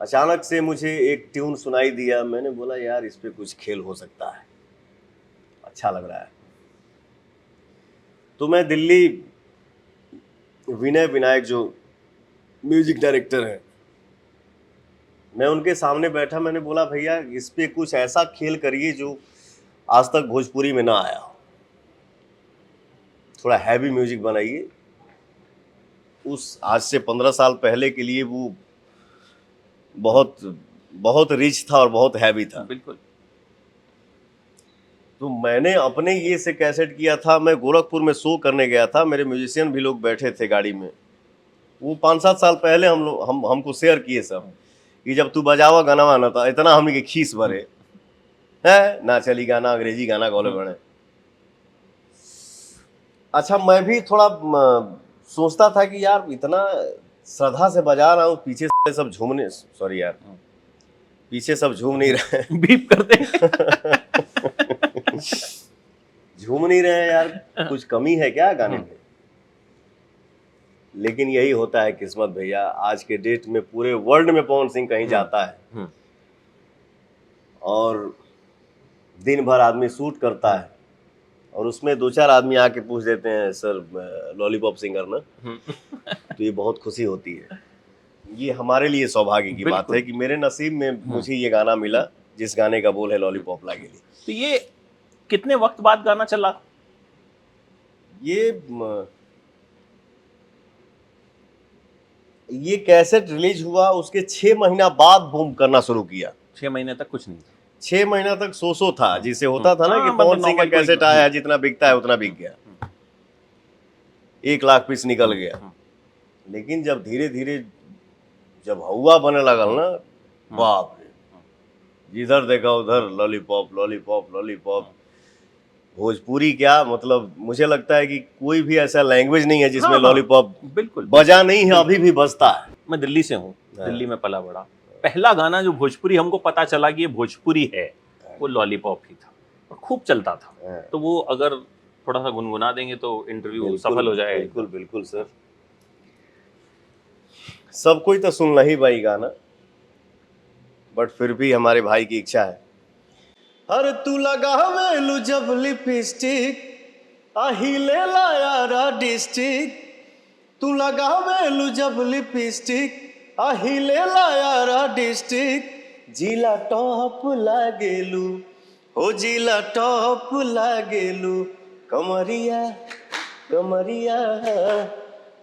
अचानक से मुझे एक ट्यून सुनाई दिया, मैंने बोला यार इस पे कुछ खेल हो सकता है, अच्छा लग रहा है। तो मैं दिल्ली विनय विनायक जो म्यूजिक डायरेक्टर है, मैं उनके सामने बैठा, मैंने बोला भैया इस पे कुछ ऐसा खेल करिए जो आज तक भोजपुरी में ना आया हो, थोड़ा हैवी म्यूजिक बनाइए। उस आज से 15 साल पहले के लिए वो बहुत बहुत रिच था और बहुत हैवी था। बिल्कुल। तो मैंने अपने ये से कैसेट किया था। मैं गोरखपुर में शो करने गया था, मेरे म्यूजिशियन भी लोग बैठे थे गाड़ी में। वो 5-7 साल पहले हम लोग हमको शेयर किए सब कि जब तू बजावा गाना वाना था इतना हमने के खीस भरे है ना, चली गाना अंग्रेजी गाना गौले बड़े। अच्छा, मैं भी थोड़ा सोचता था कि यार इतना श्रद्धा से बजा रहा हूँ, पीछे से सब झूमने, सॉरी यार, पीछे सब झूम नहीं रहे, बीप करते झूम नहीं रहे हैं यार, कुछ कमी है क्या गाने में? लेकिन यही होता है किस्मत भैया। आज के डेट में पूरे वर्ल्ड में पवन सिंह कहीं जाता है और दिन भर आदमी शूट करता है और उसमें 2-4 आदमी आके पूछ देते हैं सर लॉलीपॉप सिंगर ना, तो ये बहुत खुशी होती है। ये हमारे लिए सौभाग्य की बात है कि मेरे नसीब में मुझे ये गाना मिला जिस गाने का बोल है लॉलीपॉप लागेली। तो ये कितने वक्त बाद गाना चला? ये कैसेट रिलीज हुआ उसके 6 महीना बाद बूम करना शुरू किया। 6 महीने तक कुछ नहीं था। 6 महीना तक सो था, जिसे होता था ना कि पवन सिंह का कैसेट आया है, जितना बिकता है उतना बिक गया, 1 लाख पीस निकल गया। लेकिन जब धीरे धीरे जब हवा बने लगल ना, बाप रे, जिधर देखा उधर लॉलीपॉप लॉलीपॉप लॉलीपॉप। भोजपुरी क्या, मतलब मुझे लगता है कि कोई भी ऐसा लैंग्वेज नहीं है जिसमें लॉलीपॉप बिल्कुल बजा नहीं है, अभी भी बजता है। मैं दिल्ली से हूँ, दिल्ली में पला बड़ा। पहला गाना जो भोजपुरी हमको पता चला कि ये भोजपुरी है, वो लॉलीपॉप ही था और खूब चलता था। तो वो अगर थोड़ा सा गुनगुना देंगे तो इंटरव्यू सफल हो जाएगा। बिल्कुल बिल्कुल सर, सब कोई तो सुनना ही भाई गाना, बट फिर भी हमारे भाई की इच्छा है। अरे तू लगावेलू जब लिपस्टिक अहिले लायारा डिस्ट्रिक्ट, तू लगावेलू जब लिपस्टिक अहिले लायारा डिस्ट्रिक्ट, जिला टॉप लागेलू हो जिला टॉप लागेलू, कमरिया कमरिया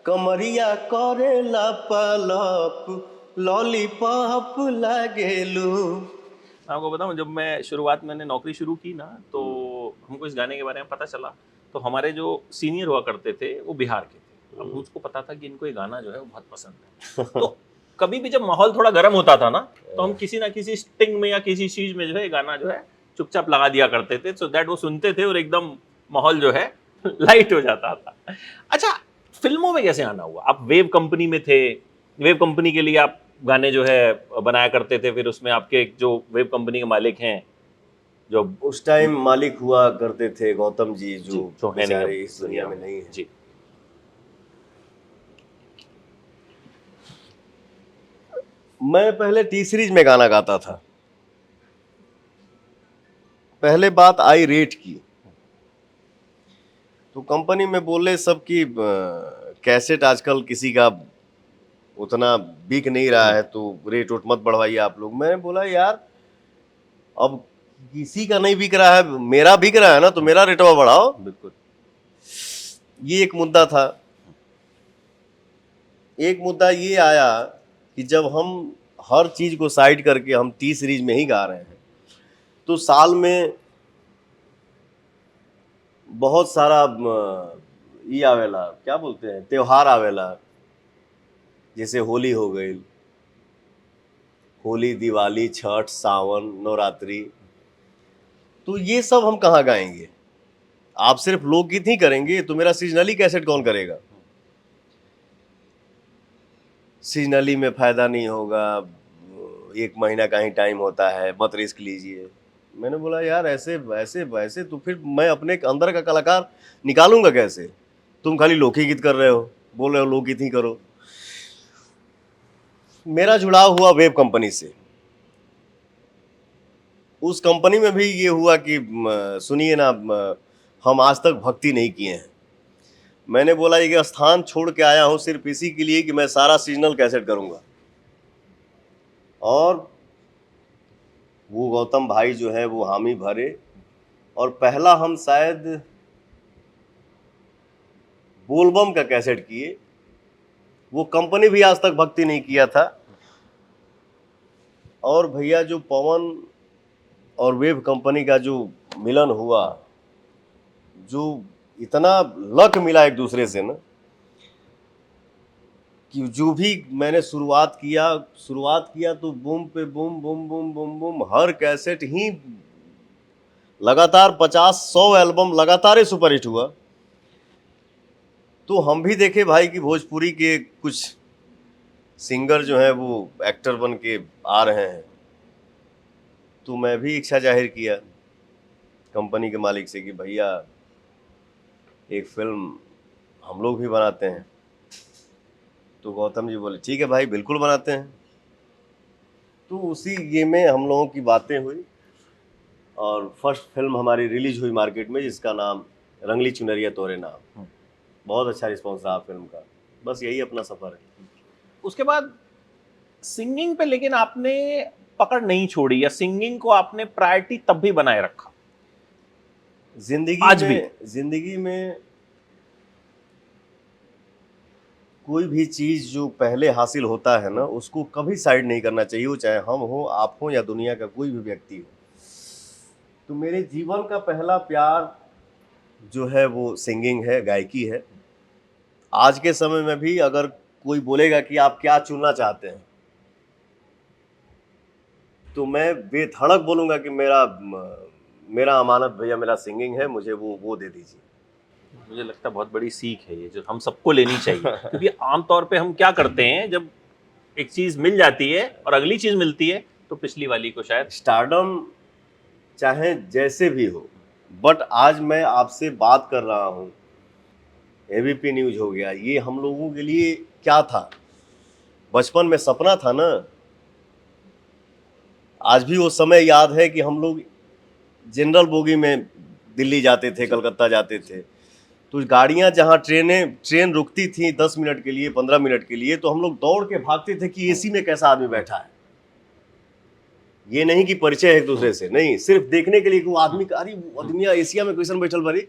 कमरिया करेला पलप लॉलीपॉप लागेलू। आपको बताऊं, जब मैं शुरुआत मैंने नौकरी शुरू की ना, तो हमको इस गाने के बारे में पता चला। तो हमारे जो सीनियर हुआ करते थे वो बिहार के थे। अब मुझको पता था कि इनको ये गाना जो है वो बहुत पसंद है। तो कभी भी जब माहौल थोड़ा गर्म होता था ना, तो हम किसी ना किसी स्टिंग में या किसी चीज में जो है ये गाना जो है चुपचाप लगा दिया करते थे, सो दैट वो सुनते थे और एकदम माहौल जो है लाइट हो जाता था। अच्छा, फिल्मों में कैसे आना हुआ? आप वेव कंपनी में थे, वेव कंपनी के लिए आप गाने जो है बनाया करते थे, फिर उसमें आपके जो वेब कंपनी के मालिक हैं, जो उस टाइम मालिक हुआ करते थे गौतम जी, जो है बेचारे इस दुनिया में नहीं है जी। मैं पहले टी सीरीज में गाना गाता था। पहले बात आई रेट की, तो कंपनी में बोले सब कि कैसेट आजकल किसी का उतना बिक नहीं रहा है, तो रेट उठ मत बढ़वाइए आप लोग। मैंने बोला यार अब किसी का नहीं बिक रहा है, मेरा बिक रहा है ना, तो मेरा रेटवा बढ़ाओ। बिल्कुल, ये एक मुद्दा था। एक मुद्दा ये आया कि जब हम हर चीज को साइड करके हम टी सीरीज में ही गा रहे हैं, तो साल में बहुत सारा ये आवेला, क्या बोलते हैं, त्योहार आवेला, जैसे होली हो गई, होली, दिवाली, छठ, सावन, नवरात्रि। तो ये सब हम कहाँ गाएंगे? आप सिर्फ लोकगीत ही करेंगे तो मेरा सीजनली कैसेट कौन करेगा? सीजनली में फायदा नहीं होगा, 1 महीना का ही टाइम होता है, मत रिस्क लीजिए। मैंने बोला यार ऐसे वैसे वैसे तो फिर मैं अपने अंदर का कलाकार निकालूंगा कैसे? तुम खाली लोकगीत कर रहे हो, बोल रहे हो लोकगीत ही करो। मेरा जुड़ाव हुआ वेब कंपनी से। उस कंपनी में भी ये हुआ कि सुनिए ना, हम आज तक भक्ति नहीं किए हैं। मैंने बोला ये स्थान छोड़ के आया हूं सिर्फ इसी के लिए कि मैं सारा सीजनल कैसेट करूंगा। और वो गौतम भाई जो है वो हामी भरे, और पहला हम शायद बोलबम का कैसेट किए। वो कंपनी भी आज तक भक्ति नहीं किया था। और भैया जो पवन और वेव कंपनी का जो मिलन हुआ, जो इतना लक मिला एक दूसरे से ना, कि जो भी मैंने शुरुआत किया तो बूम पे boom boom boom boom boom, हर कैसेट ही लगातार 50-100 एल्बम लगातार ही सुपरहिट हुआ। तो हम भी देखे भाई कि भोजपुरी के कुछ सिंगर जो हैं वो एक्टर बन के आ रहे हैं, तो मैं भी इच्छा जाहिर किया कंपनी के मालिक से कि भैया एक फिल्म हम लोग भी बनाते हैं। तो गौतम जी बोले ठीक है भाई, बिल्कुल बनाते हैं। तो उसी ये में हम लोगों की बातें हुई और फर्स्ट फिल्म हमारी रिलीज हुई मार्केट में, जिसका नाम रंगली चुनरिया तोरे नाम। बहुत अच्छा रिस्पॉन्स रहा फिल्म का। बस यही अपना सफर है। उसके बाद सिंगिंग पे लेकिन आपने पकड़ नहीं छोड़ी, या सिंगिंग को आपने प्रायोरिटी तब भी बनाए रखा? जिंदगी में कोई भी चीज जो पहले हासिल होता है ना, उसको कभी साइड नहीं करना चाहिए, वो चाहे हम हो, आप हो, या दुनिया का कोई भी व्यक्ति हो। तो मेरे जीवन का पहला प्यार जो है वो सिंगिंग है, गायकी है। आज के समय में भी अगर कोई बोलेगा कि आप क्या चुनना चाहते हैं, तो मैं बेधड़क बोलूँगा कि मेरा अमानत भैया मेरा सिंगिंग है, मुझे वो दे दीजिए। मुझे लगता है बहुत बड़ी सीख है ये, जो हम सबको लेनी चाहिए। क्योंकि आमतौर पे हम क्या करते हैं, जब एक चीज़ मिल जाती है और अगली चीज़ मिलती है तो पिछली वाली को शायद। स्टारडम चाहे जैसे भी हो, बट आज मैं आपसे बात कर रहा हूँ, एबीपी न्यूज हो गया, ये हम लोगों के लिए क्या था, बचपन में सपना था ना। आज भी वो समय याद है कि हम लोग जनरल बोगी में दिल्ली जाते थे, कलकत्ता जाते थे, तो गाड़ियां जहाँ ट्रेन रुकती थी 10 मिनट के लिए, 15 मिनट के लिए, तो हम लोग दौड़ के भागते थे कि एसी में कैसा आदमी बैठा है। ये नहीं कि परिचय है एक दूसरे से, नहीं, सिर्फ देखने के लिए कि वो आदमी का, अरे वो आदमी एशिया में क्वेश्चन बैठल बारी,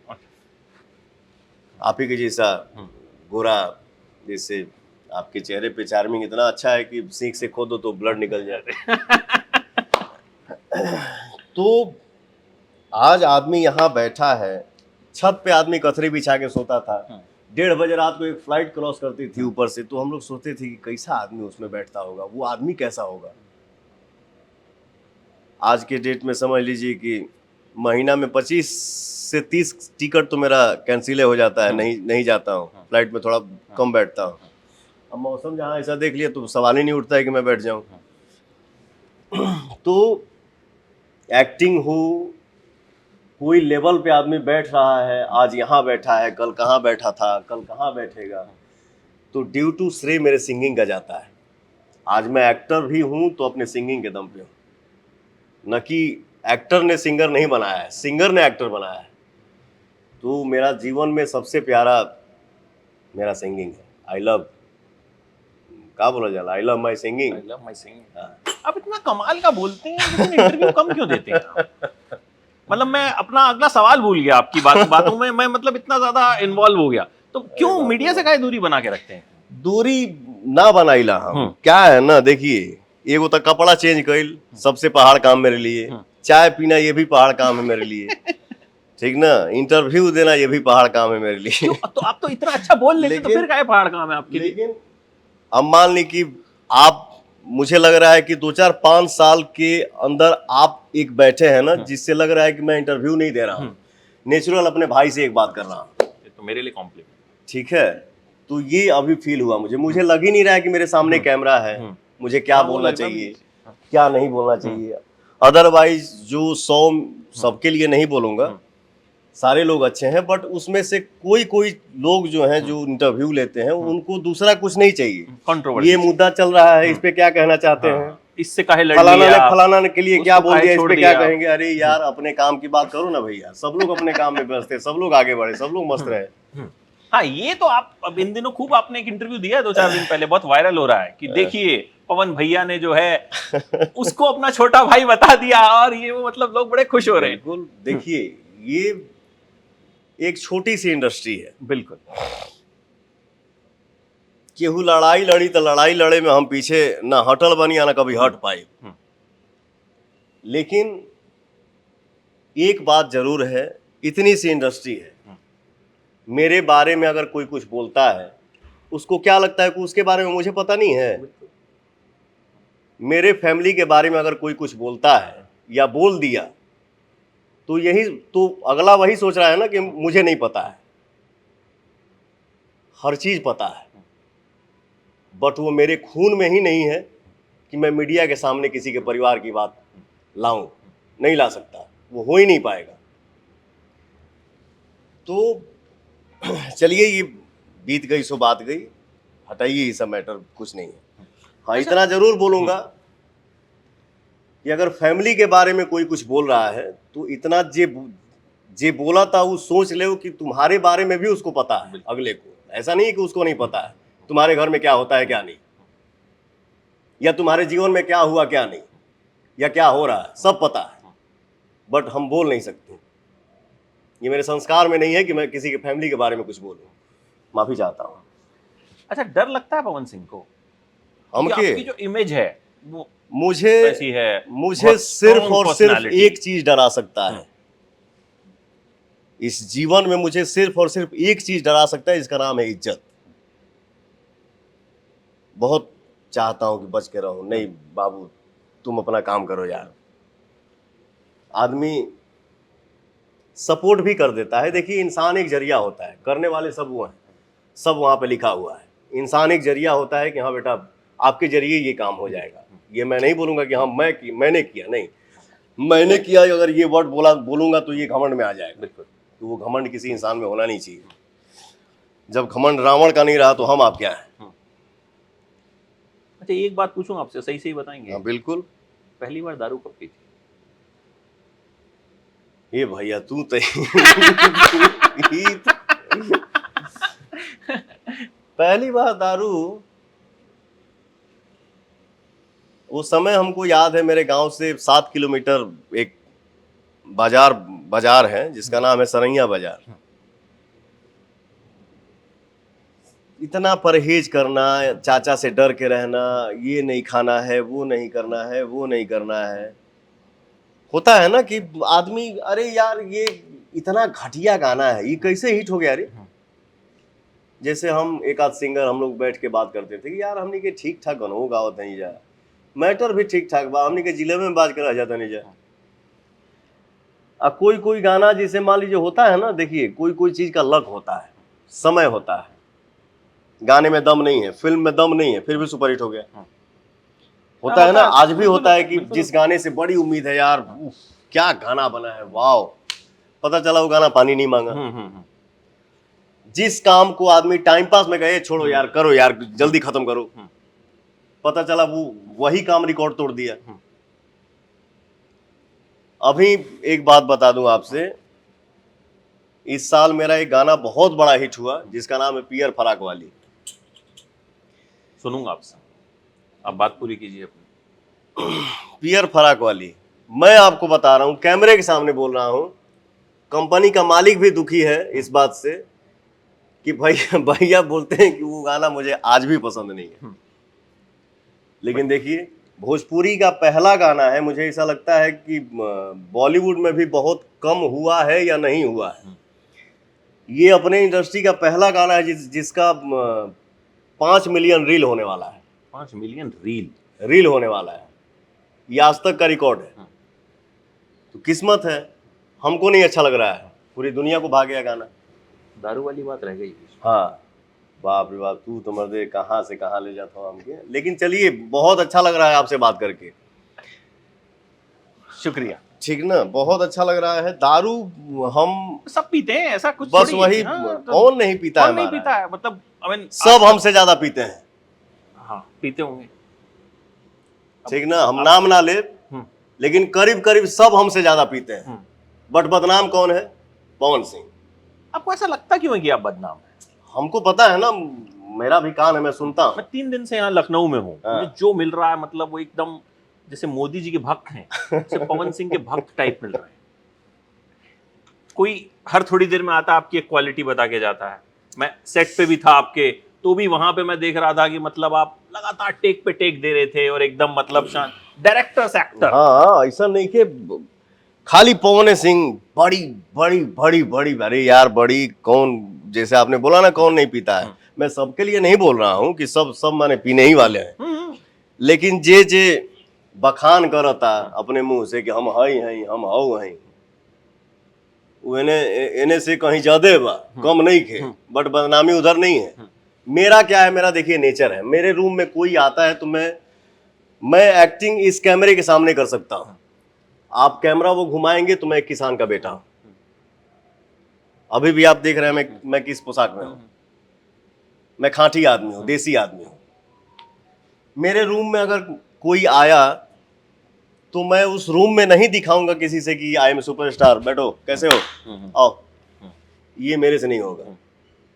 आप ही के जैसा गोरा, जैसे आपके चेहरे पे चार्मिंग इतना अच्छा है कि सीख से खोदो तो ब्लड निकल जाए। तो आज आदमी यहाँ बैठा है, छत पे आदमी कथरी बिछा के सोता था, 1:30 बजे रात को एक फ्लाइट क्रॉस करती थी ऊपर से, तो हम लोग सोचते थे कि कैसा आदमी उसमें बैठता होगा, वो आदमी कैसा होगा। आज के डेट में समझ लीजिए कि महीना में 25 से 30 टिकट तो मेरा कैंसिल हो जाता है, नहीं जाता हूँ, फ्लाइट में थोड़ा कम बैठता हूँ। अब मौसम जहाँ ऐसा देख लिया तो सवाल ही नहीं उठता है कि मैं बैठ जाऊँ। तो एक्टिंग हो, कोई लेवल पे आदमी बैठ रहा है, आज यहाँ बैठा है, कल कहाँ बैठा था, कल कहाँ बैठेगा, तो ड्यू टू श्रेय मेरे सिंगिंग का जाता है। आज मैं एक्टर भी हूँ तो अपने सिंगिंग के दम पे हूँ, न कि एक्टर ने सिंगर नहीं बनाया है, सिंगर ने एक्टर बनाया है। तो मेरा जीवन में सबसे प्यारा मेरा सिंगिंग है। आई लव, क्या बोला जाला, आई लव माई सिंगिंग। आप इतना कमाल का बोलते हैं, लेकिन इंटरव्यू कम क्यों देते हैं आप? मतलब मैं अपना अगला सवाल भूल गया आपकी बातों में, मैं मतलब इतना ज्यादा इन्वॉल्व हो गया। तो क्यों मीडिया से काहे दूरी बना के रखते हैं? दूरी ना बनाइला हम, क्या है ना, देखिए, एगो तो कपड़ा चेंज कइल सबसे पहाड़ काम मेरे लिए, चाय पीना ये भी पहाड़ काम है मेरे लिए, ठीक ना, इंटरव्यू देना ये भी पहाड़ काम है मेरे लिए। तो आप तो इतना अच्छा बोल लेते, तो फिर काहे पहाड़ काम है आपके लिए? लेकिन अब मान ली कि आप, मुझे लग रहा है कि 2-4-5 साल के अंदर आप एक बैठे हैं ना, जिससे लग रहा है कि मैं इंटरव्यू नहीं दे रहा हूँ, नेचुरल अपने भाई से एक बात कर रहा हूँ, तो मेरे लिए कॉम्प्लीमेंट, ठीक है। तो ये अभी फील हुआ मुझे लग ही नहीं रहा है कि मेरे सामने कैमरा है, मुझे क्या बोलना चाहिए, क्या नहीं बोलना चाहिए। अदरवाइज जो 100 सबके लिए नहीं बोलूंगा, सारे लोग अच्छे हैं, बट उसमें से कोई लोग जो हैं जो इंटरव्यू लेते हैं, उनको दूसरा कुछ नहीं चाहिए, ये मुद्दा चल रहा है, इस पे क्या कहना चाहते हैं, इससे काहे लड़ लिया, फलाना ने के लिए क्या बोल दिया, इस पे क्या कहेंगे। अरे यार, अपने काम की बात करो ना भैया, सब लोग अपने काम में व्यस्त है, सब लोग आगे बढ़े, सब लोग मस्त रहे। हाँ, ये तो आप अब इन दिनों खूब, आपने एक इंटरव्यू दिया है 2-4 दिन पहले, बहुत वायरल हो रहा है कि देखिए पवन भैया ने जो है उसको अपना छोटा भाई बता दिया, और ये वो, मतलब लोग बड़े खुश हो रहे हैं। बिल्कुल, देखिए, ये एक छोटी सी इंडस्ट्री है, बिल्कुल, केहू लड़ाई लड़ी तो लड़ाई लड़े में हम पीछे ना हटल बनी, ना कभी हट पाए। लेकिन एक बात जरूर है, इतनी सी इंडस्ट्री है, मेरे बारे में अगर कोई कुछ बोलता है उसको क्या लगता है कि उसके बारे में मुझे पता नहीं है। मेरे फैमिली के बारे में अगर कोई कुछ बोलता है या बोल दिया तो यही तो अगला वही सोच रहा है ना कि मुझे नहीं पता है। हर चीज पता है, बट वो मेरे खून में ही नहीं है कि मैं मीडिया के सामने किसी के परिवार की बात लाऊं। नहीं ला सकता, वो हो ही नहीं पाएगा। तो चलिए, ये बीत गई सो बात गई, हटाइए ये सब मैटर, कुछ नहीं है। हाँ, इतना जरूर बोलूंगा कि अगर फैमिली के बारे में कोई कुछ बोल रहा है तो इतना जे बोला था वो सोच ले कि तुम्हारे बारे में भी उसको पता है अगले को। ऐसा नहीं कि उसको नहीं पता है तुम्हारे घर में क्या होता है क्या नहीं, या तुम्हारे जीवन में क्या हुआ क्या नहीं, या क्या हो रहा है, सब पता है, बट हम बोल नहीं सकते। ये मेरे संस्कार में नहीं है कि मैं किसी के फैमिली के बारे में कुछ बोलूं। माफी चाहता हूँ। अच्छा, डर लगता है पवन सिंह को? हम क्योंकि के आपकी जो इमेज है वो मुझे ऐसी है, मुझे बहुत सिर्फ strong और सिर्फ personality। एक चीज डरा सकता है इस जीवन में, मुझे सिर्फ और सिर्फ एक चीज डरा सकता है, जिसका नाम है इज्जत। बहुत चाहता हूं कि बच के रहो। नहीं बाबू, तुम अपना काम करो यार। आदमी सपोर्ट भी कर देता है। देखिए, इंसान एक जरिया होता है, करने वाले सब वो हैं, सब वहां पे लिखा हुआ है। इंसान एक जरिया होता है कि हाँ बेटा, आपके जरिए ये काम हो जाएगा। ये मैं नहीं बोलूंगा कि हाँ मैंने किया, नहीं, मैंने किया अगर ये वर्ड बोलूंगा तो ये घमंड में आ जाएगा। बिल्कुल, तो वो घमंड किसी इंसान में होना नहीं चाहिए। जब घमंड रावण का नहीं रहा तो हम आप क्या है। अच्छा, एक बात पूछूं आपसे, सही सही बताएंगे? हाँ बिल्कुल। पहली बार दारू कब पी थी? ये भैया तू तो पहली बार दारू, वो समय हमको याद है, मेरे गांव से 7 किलोमीटर एक बाजार है जिसका नाम है सरैया बाजार। इतना परहेज करना, चाचा से डर के रहना, ये नहीं खाना है, वो नहीं करना है, वो नहीं करना है। होता है ना कि आदमी, अरे यार ये इतना घटिया गाना है, ये कैसे हिट हो गया रे। जैसे हम एक आध सिंगर हम लोग बैठ के बात करते थे कि यार हमने के ठीक ठाक गानों गावत नहीं जा, मैटर भी ठीक ठाक बा, हमने के जिले में बाज कर रह जाता नहीं जा। कोई कोई गाना जैसे मान लीजिए होता है ना, देखिए कोई कोई चीज का लक होता है, समय होता है। गाने में दम नहीं है, फिल्म में दम नहीं है, फिर भी सुपरहिट हो गया। होता है ना, आज भी होता है कि जिस गाने से बड़ी उम्मीद है यार, क्या गाना बना है, वाह, पता चला वो गाना पानी नहीं मांगा। जिस काम को आदमी टाइम पास में कहे छोड़ो यार, करो यार, जल्दी खत्म करो, पता चला वो वही काम रिकॉर्ड तोड़ दिया। अभी एक बात बता दूं आपसे, इस साल मेरा एक गाना बहुत बड़ा हिट हुआ जिसका नाम है पियर फराक वाली। सुनूंगा आपसे, आप बात पूरी कीजिए अपनी। पियर फराक वाली, मैं आपको बता रहा हूं, कैमरे के सामने बोल रहा हूं, कंपनी का मालिक भी दुखी है इस बात से कि भैया बोलते हैं कि वो गाना मुझे आज भी पसंद नहीं है। लेकिन देखिए, भोजपुरी का पहला गाना है, मुझे ऐसा लगता है कि बॉलीवुड में भी बहुत कम हुआ है या नहीं हुआ है। ये अपने इंडस्ट्री का पहला गाना है जिसका 5 मिलियन रील होने वाला है। 5 मिलियन रील होने वाला है, ये आज तक का रिकॉर्ड है। तो किस्मत है, हमको नहीं अच्छा लग रहा है, पूरी दुनिया को भाग गया गाना। दारू वाली बात रह गई। हाँ, बाप रे बाप, तू तो मर्दे कहाँ से कहाँ ले जाता हूँ हमके। लेकिन चलिए, बहुत अच्छा लग रहा है आपसे बात करके, शुक्रिया। ठीक ना, बहुत अच्छा लग रहा है। दारू हम सब पीते हैं, ऐसा कुछ बस थोड़ी वही, है। हाँ, तो कौन नहीं पीता है, कौन नहीं पीता है, मतलब सब हमसे ज्यादा पीते हैं। हाँ, पीते होंगे, ठीक ना, हम नाम ना ले, लेकिन करीब करीब सब हमसे ज्यादा पीते हैं। बट बदनाम कौन है? पवन सिंह। आपको ऐसा लगता क्यों है कि आप बदनाम है? हमको पता है ना, मेरा भी कान है, मैं सुनता हूँ। मैं 3 दिन से यहाँ लखनऊ में हूँ, मुझे जो मिल रहा है, मतलब वो एकदम जैसे मोदी जी के भक्त हैं, जैसे पवन सिंह के भक्त टाइप मिल रहे हैं। कोई हर थोड़ी देर में आता, आपकी एक क्वालिटी बता के जाता है। मैं सेट पे भी था आपके, तो भी वहां पे मैं देख रहा था कि मतलब आप लगातार टेक पे टेक दे रहे थे और एकदम मतलब शांत, डायरेक्टर से एक्टर। हाँ, ऐसा नहीं कि खाली पवन सिंह बड़ी बड़ी बड़ी बड़ी, अरे यार बड़ी कौन, जैसे आपने बोला ना कौन नहीं पीता है, मैं सबके लिए नहीं बोल रहा हूँ कि सब सब माने पीने ही वाले हैं, लेकिन जे जे बखान करता अपने मुंह से कि हम हई हैं हम हऊ हैं, वो एने से कहीं ज्यादा बा, कम नहीं खे, बट बदनामी उधर नहीं है। मेरा क्या है, मेरा देखिए नेचर है, मेरे रूम में कोई आता है तो मैं एक्टिंग इस कैमरे के सामने कर सकता हूँ। आप कैमरा वो घुमाएंगे तो मैं एक किसान का बेटा हूं। अभी भी आप देख रहे हैं मैं किस पोशाक में हूं, मैं खांटी आदमी हूं, देसी आदमी हूं। मेरे रूम में अगर कोई आया तो मैं उस रूम में नहीं दिखाऊंगा किसी से कि आई एम सुपरस्टार, बैठो कैसे हो, आओ, ये मेरे से नहीं होगा।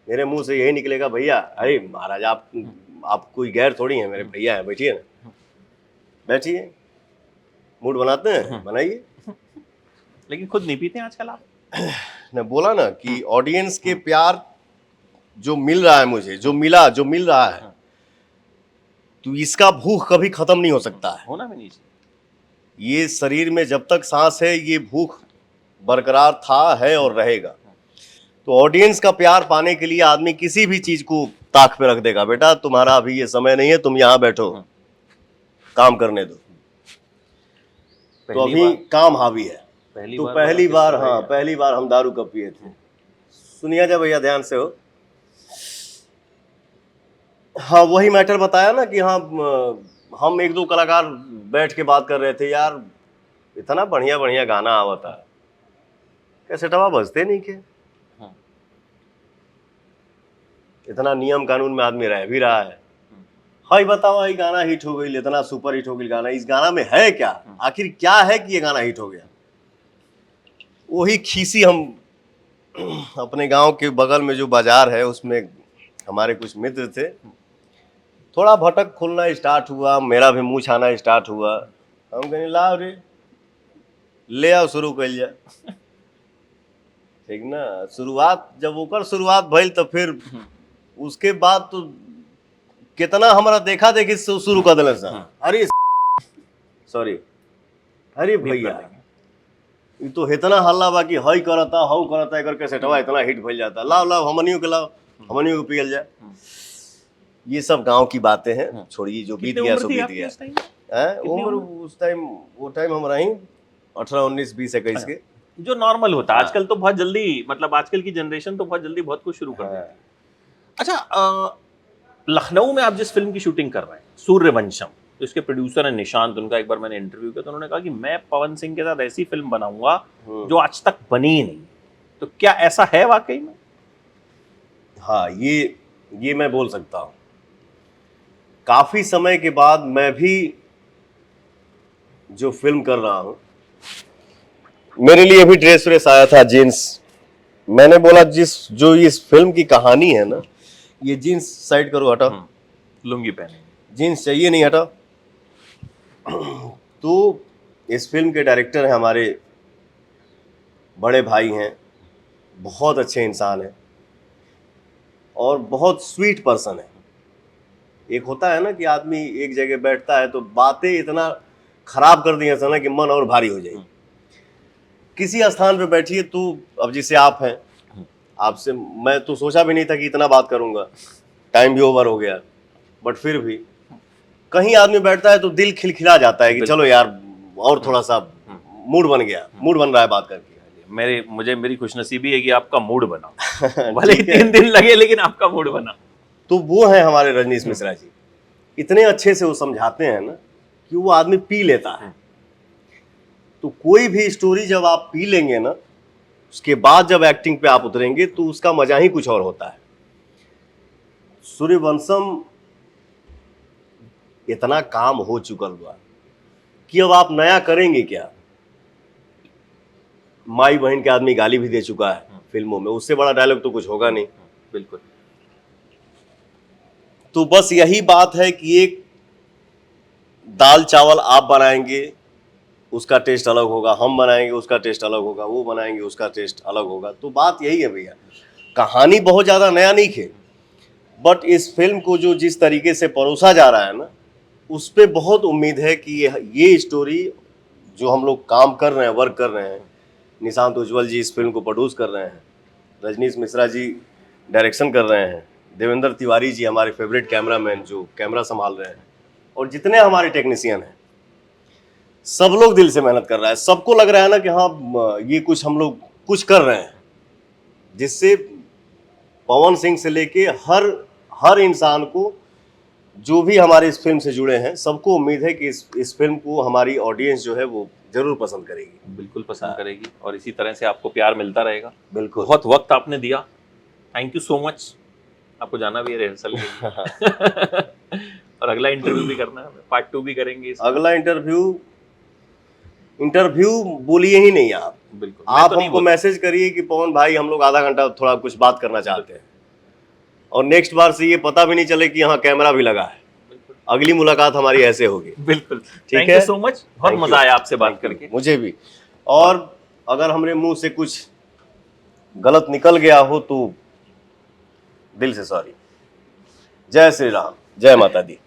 मेरे मुंह से यही निकलेगा, भैया अरे महाराज आप कोई गैर थोड़ी हैं, मेरे भैया हैं, बैठिए ना, बैठिए, मूड बनाते हैं, बनाइए। लेकिन खुद नहीं पीते आजकल आप? मैं बोला ना कि ऑडियंस के प्यार जो मिल रहा है मुझे, जो मिल रहा है, तो इसका भूख कभी खत्म नहीं हो सकता है। होना भी नहीं चाहिए। ये शरीर में जब तक सांस है ये भूख बरकरार था, है और रहेगा। तो ऑडियंस का प्यार पाने के लिए आदमी किसी भी चीज को ताक पे रख देगा। बेटा तुम्हारा अभी ये समय नहीं है, तुम यहाँ बैठो, काम करने दो। तो अभी काम हावी है। तो पहली बार हाँ, पहली बार हम दारू कब पिए थे, सुनिए जा भैया ध्यान से हो। हाँ वही मैटर बताया ना कि हाँ हम एक दो कलाकार बैठ के बात कर रहे थे, यार इतना बढ़िया बढ़िया गाना आवता है, कैसे टवा बजते नहीं के, इतना नियम कानून में आदमी रह भी रहा है। हाई बताओ ये गाना हिट हो गई, इतना सुपर हिट हो गई गाना, इस गाना में है क्या, आखिर क्या है कि ये गाना हिट हो गया। वही खीसी हम अपने गांव के बगल में जो बाजार है उसमें हमारे कुछ मित्र थे, थोड़ा भटक खुलना स्टार्ट हुआ, मेरा भी मुंह छाना स्टार्ट हुआ। हम कहें लाओ रे ले आओ शुरू कर लिया, ठीक ना। शुरुआत जब ओकर शुरुआत भइल तो फिर उसके बाद तो कितना हमारा देखा देखी शुरू कर दिले सर। अरे सॉरी, अरे भैया ये तो इतना हल्ला बा कि हई करता हऊ करता, एकर कैसेटवा इतना हिट भइल जाता, लाओ लाओ हमनियों के लाओ, हमनियों को पियल जाए। ये सब गांव की बातें हैं, छोड़िए, जो बीत गया सो बीत गया। है उम्र उस टाइम, वो टाइम हम रही 18 19 20 21 के, जो नॉर्मल होता है। आजकल तो बहुत जल्दी, मतलब आजकल की जनरेशन तो बहुत जल्दी बहुत कुछ शुरू कर देती है। अच्छा, लखनऊ में आप जिस फिल्म की शूटिंग कर रहे हैं सूर्यवंशम, तो इसके प्रोड्यूसर हैं निशांत, उनका एक बार मैंने इंटरव्यू किया तो उन्होंने कहा कि मैं पवन सिंह के साथ ऐसी फिल्म बनाऊंगा जो आज तक बनी ही नहीं। तो क्या ऐसा है वाकई में? हाँ ये मैं बोल सकता हूँ। काफी समय के बाद मैं भी जो फिल्म कर रहा हूँ, मेरे लिए भी ड्रेस व्रेस आया था, जीन्स। मैंने बोला जो इस फिल्म की कहानी है ना, ये जीन्स साइड करो, हटा, लुंगी पहने, जीन्स चाहिए नहीं, हटा। तो इस फिल्म के डायरेक्टर हैं हमारे बड़े भाई हैं, बहुत अच्छे इंसान हैं और बहुत स्वीट पर्सन है। एक होता है ना कि आदमी एक जगह बैठता है तो बातें इतना खराब कर दी है ना कि मन और भारी हो जाए। किसी स्थान पे बैठिए तो, अब जैसे आप हैं, आपसे मैं तो सोचा भी नहीं था कि इतना बात करूंगा, टाइम भी ओवर हो गया, बट फिर भी कहीं आदमी बैठता है तो दिल खिलखिला जाता है कि चलो यार और थोड़ा सा मूड बन गया, मूड बन रहा है बात करके। मेरी खुशनसीबी है कि आपका मूड बना, भले ही 3 दिन लगे लेकिन आपका मूड बना। तो वो है हमारे रजनीश मिश्रा जी, इतने अच्छे से वो समझाते हैं ना कि वो आदमी पी लेता है। तो कोई भी स्टोरी जब आप पी लेंगे ना, उसके बाद जब एक्टिंग पे आप उतरेंगे तो उसका मजा ही कुछ और होता है। सूर्यवंशम इतना काम हो चुका हुआ कि अब आप नया करेंगे क्या। माई बहन के आदमी गाली भी दे चुका है फिल्मों में, उससे बड़ा डायलॉग तो कुछ होगा नहीं। बिल्कुल। तो बस यही बात है कि एक दाल चावल आप बनाएंगे उसका टेस्ट अलग होगा, हम बनाएंगे उसका टेस्ट अलग होगा, वो बनाएंगे उसका टेस्ट अलग होगा। तो बात यही है भैया, कहानी बहुत ज़्यादा नया नहीं है, बट इस फिल्म को जो जिस तरीके से परोसा जा रहा है ना, उस पर बहुत उम्मीद है कि ये स्टोरी जो हम लोग काम कर रहे हैं, वर्क कर रहे हैं, निशांत उज्ज्वल जी इस फिल्म को प्रोड्यूस कर रहे हैं, रजनीश मिश्रा जी डायरेक्शन कर रहे हैं, देवेंद्र तिवारी जी हमारे फेवरेट कैमरामैन जो कैमरा संभाल रहे हैं, और जितने हमारे टेक्नीशियन हैं, सब लोग दिल से मेहनत कर रहा है। सबको लग रहा है ना कि हाँ ये कुछ हम लोग कुछ कर रहे हैं, जिससे पवन सिंह से लेके हर इंसान को, जो भी हमारे इस फिल्म से जुड़े हैं, सबको उम्मीद है कि इस फिल्म को हमारी ऑडियंस जो है वो जरूर पसंद करेगी। बिल्कुल पसंद करेगी और इसी तरह से आपको प्यार मिलता रहेगा। बिल्कुल। बहुत वक्त आपने दिया, थैंक यू सो मच। आपको जाना भी है रिहर्सल के लिए। और अगला इंटरव्यू भी करना है, पार्ट 2 भी करेंगे इसका। अगला इंटरव्यू बोलिए ही नहीं आप, बिल्कुल आप तो नहीं हमको मैसेज करिए कि पवन भाई हम लोग आधा घंटा थोड़ा कुछ बात करना चाहते हैं, और नेक्स्ट बार से ये पता भी नहीं चले कि यहाँ कैमरा भी लगा है। अगली मुलाकात हमारी ऐसे होगी। बिल्कुल, ठीक थैंक है, यू सो मच, बहुत Thank मजा you. आया आपसे बात करके। मुझे भी, और अगर हमरे मुंह से कुछ गलत निकल गया हो तो दिल से सॉरी। जय श्री राम, जय माता दी।